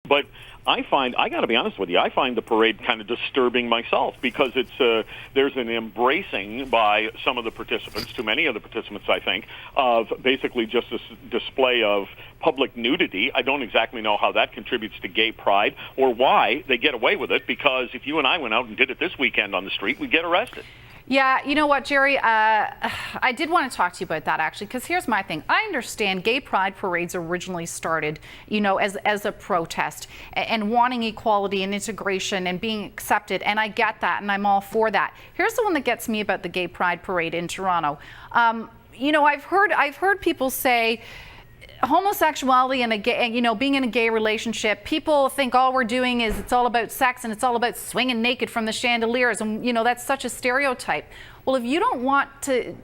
But I got to be honest with you, I find the parade kind of disturbing myself because there's an embracing by some of the participants, too many of the participants, I think, of basically just this display of public nudity. I don't exactly know how that contributes to gay pride or why they get away with it, because if you and I went out and did it this weekend on the street, we'd get arrested. Yeah, you know what, Jerry? I did want to talk to you about that, actually, because here's my thing. I understand gay pride parades originally started, as a protest and wanting equality and integration and being accepted, and I get that, and I'm all for that. Here's the one that gets me about the gay pride parade in Toronto. I've heard people say homosexuality and being in a gay relationship, people think all we're doing is it's all about sex and it's all about swinging naked from the chandeliers, and that's such a stereotype. Well, if you don't want to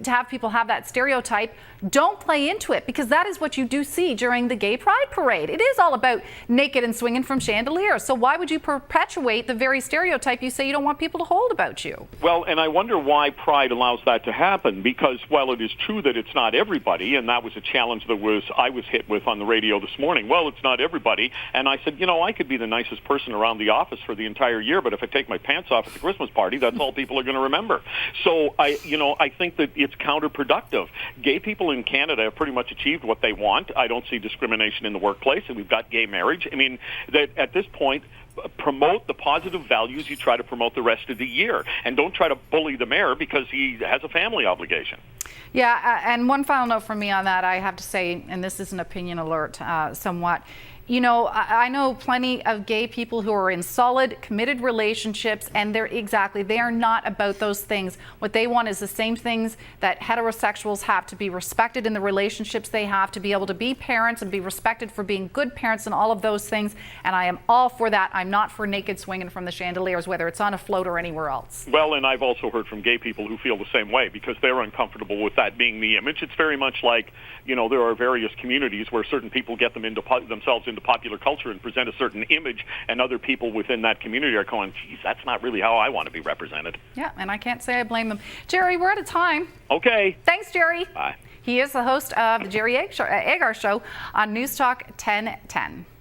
have people have that stereotype, don't play into it, because that is what you do see during the gay pride parade. It is all about naked and swinging from chandeliers. So why would you perpetuate the very stereotype you say you don't want people to hold about you? Well, and I wonder why pride allows that to happen, because while it is true that it's not everybody, and that was a challenge that I was hit with on the radio this morning. Well, it's not everybody. And I said, I could be the nicest person around the office for the entire year, but if I take my pants off at the Christmas party, that's all people are going to remember. So I think that it's counterproductive. Gay people in Canada have pretty much achieved what they want. I don't see discrimination in the workplace, and we've got gay marriage. I mean, that at this point, promote the positive values you try to promote the rest of the year, and don't try to bully the mayor because he has a family obligation. Yeah, and one final note from me on that, I have to say, and this is an opinion alert somewhat, I know plenty of gay people who are in solid, committed relationships, and they are not about those things. What they want is the same things that heterosexuals have: to be respected in the relationships they have, to be able to be parents and be respected for being good parents and all of those things. And I am all for that. I'm not for naked swinging from the chandeliers, whether it's on a float or anywhere else. Well, and I've also heard from gay people who feel the same way, because they're uncomfortable with that being the image. It's very much like, there are various communities where certain people get themselves into popular culture and present a certain image, and other people within that community are going, geez, that's not really how I want to be represented. Yeah, and I can't say I blame them. Jerry, we're out of time. Okay. Thanks, Jerry. Bye. He is the host of the Jerry Agar Show on News Talk 1010.